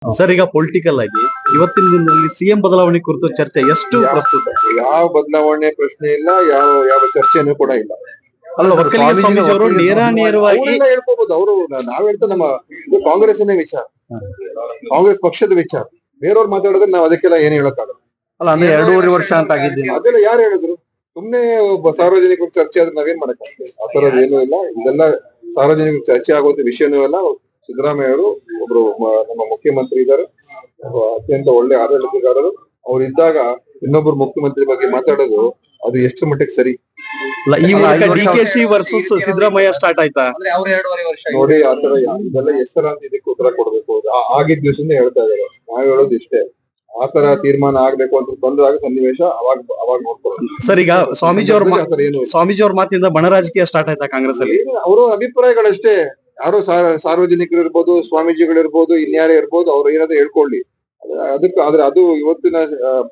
Sir, ಈಗ political ಆಗಿ ಇವತ್ತಿನ ದಿನದಲ್ಲಿ ಸಿಎಂ ಬದಲಾವಣೆ ಕುರಿತು ಚರ್ಚೆ ಎಷ್ಟು ಪ್ರಸ್ತುತ? ಯಾವ ಬದಲಾವಣೆ ಪ್ರಶ್ನೆ ಇಲ್ಲ, ಯಾವ ಚರ್ಚೆನೂ ಕೂಡ ಇಲ್ಲ. ಅಲ್ಲ, ಒಕ್ಕಲಿಗ ಸ್ವಾಮೀಜಿಯವರು ನೇರವಾಗಿ ಅವರೆಲ್ಲ ಹೇಳ್ಕೋಬಹುದು. ಅವರು ನಾವ್ ಹೇಳ್ತಾ ನಮ್ಮ ಇದು ಕಾಂಗ್ರೆಸ್ಸಿನ ವಿಚಾರ, ಕಾಂಗ್ರೆಸ್ ಪಕ್ಷದ ವಿಚಾರ. ಬೇರೆಯವ್ರು ಮಾತಾಡಿದ್ರೆ ನಾವ್ ಅದಕ್ಕೆಲ್ಲ ಏನ್ ಹೇಳಕ್ಕಾಗಲ್ಲ. ಅಲ್ಲ, ಅಂದ್ರೆ 2.5 ವರ್ಷ ಅಂತ ಆಗಿದ್ದೀನಿ. ಅದೆಲ್ಲ ಯಾರು ಹೇಳಿದ್ರು? ಸುಮ್ನೆ ಒಬ್ಬ ಸಾರ್ವಜನಿಕ ಚರ್ಚೆ ಆದ್ರೆ ನಾವೇನ್ ಮಾಡಕ್ಕಾಗ್ತದೆ? ಆ ತರದ್ ಏನೂ ಇಲ್ಲ. ಇದೆಲ್ಲ ಸಾರ್ವಜನಿಕ ಚರ್ಚೆ ಆಗುವಂತ ವಿಷಯನೂ ಅಲ್ಲ. ಸಿದ್ದರಾಮಯ್ಯ ಅವರು ಒಬ್ರು ನಮ್ಮ ಮುಖ್ಯಮಂತ್ರಿ ಇದ್ದಾರೆ, ಅತ್ಯಂತ ಒಳ್ಳೆ ಆಡಳಿತಗಾರರು. ಅವ್ರು ಇದ್ದಾಗ ಇನ್ನೊಬ್ರು ಮುಖ್ಯಮಂತ್ರಿ ಬಗ್ಗೆ ಮಾತಾಡೋದು ಅದು ಎಷ್ಟು ಮಟ್ಟಿಗೆ ಸರಿ? ಈ ಮೂಲಕ ಡಿಕೆಶಿ ವರ್ಸಸ್ ಸಿದ್ದರಾಮಯ್ಯ ಸ್ಟಾರ್ಟ್ ಆಯ್ತಾ? ನೋಡಿ, ಆತರ ಇದೆಲ್ಲ ಎಷ್ಟರ ಅಂತ ಇದಕ್ಕೆ ಉತ್ತರ ಕೊಡ್ಬೇಕು. ಆಗಿದ್ ದಿವಸದಿಂದ ಹೇಳ್ತಾ ಇದಾರೆ. ನಾವ್ ಹೇಳೋದು ಇಷ್ಟೇ, ಆತರ ತೀರ್ಮಾನ ಆಗ್ಬೇಕು ಅಂತ ಬಂದಾಗ ಸನ್ನಿವೇಶ ಅವಾಗ ನೋಡ್ಕೊಳ್ಳೋದು. ಸರ್, ಈಗ ಸ್ವಾಮೀಜಿ ಅವ್ರ ಮಾತಿನಿಂದ ಬಣ ರಾಜಕೀಯ ಸ್ಟಾರ್ಟ್ ಆಯ್ತಾ ಕಾಂಗ್ರೆಸ್ ಅಲ್ಲಿ? ಅವರ ಅಭಿಪ್ರಾಯಗಳಷ್ಟೇ. ಯಾರೋ ಸಾರ್ವಜನಿಕರು ಇರ್ಬೋದು, ಸ್ವಾಮೀಜಿಗಳು ಇರ್ಬೋದು, ಇನ್ಯಾರೇ ಇರ್ಬೋದು, ಅವ್ರು ಏನಾದ್ರು ಹೇಳ್ಕೊಳ್ಳಿ. ಆದ್ರೆ ಅದು ಇವತ್ತಿನ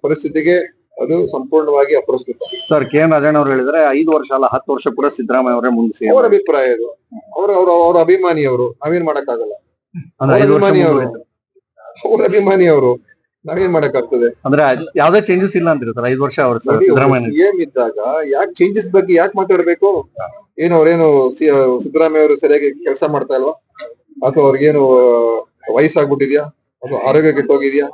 ಪರಿಸ್ಥಿತಿಗೆ ಅದು ಸಂಪೂರ್ಣವಾಗಿ ಅಪ್ರಸ್ತುತ. ಸರ್, KM ರಾಜಣ್ಣ ಅವರು ಹೇಳಿದ್ರೆ 5 ವರ್ಷ ಅಲ್ಲ 10 ವರ್ಷ ಕೂಡ ಸಿದ್ದರಾಮಯ್ಯ ಅವರೇ ಮುಂದೆ. ಅವ್ರ ಅಭಿಪ್ರಾಯ ಇದು. ಅವ್ರ ಅಭಿಮಾನಿಯವರು, ನಾವೇನ್ ಮಾಡಕ್ಕಾಗಲ್ಲ. ಅವ್ರ ಅಭಿಮಾನಿಯವರು, ನಾವೇನ್ ಮಾಡಕ್ಕಾಗ್ತದೆ? ಅಂದ್ರೆ ಯಾವ್ದೇ ಚೇಂಜಸ್ ಇಲ್ಲ ಅಂತೀರಿ ಸರ್ 5 ವರ್ಷ ಅವರು ಸಿಎಂ ಇದ್ದಾಗ ಯಾಕೆ ಚೇಂಜಸ್ ಬಗ್ಗೆ ಯಾಕೆ ಮಾತಾಡ್ಬೇಕು? ಏನು ಅವ್ರೇನು ಸಿದ್ದರಾಮಯ್ಯ ಅವರು ಸರಿಯಾಗಿ ಕೆಲಸ ಮಾಡ್ತಾ ಇಲ್ವಾ? ಅಥವಾ ಅವ್ರಿಗೇನು ವಯಸ್ಸಾಗ್ಬಿಟ್ಟಿದ್ಯಾ? ಅಥವಾ ಆರೋಗ್ಯ ಕೆಟ್ಟೋಗಿದ್ಯಾ?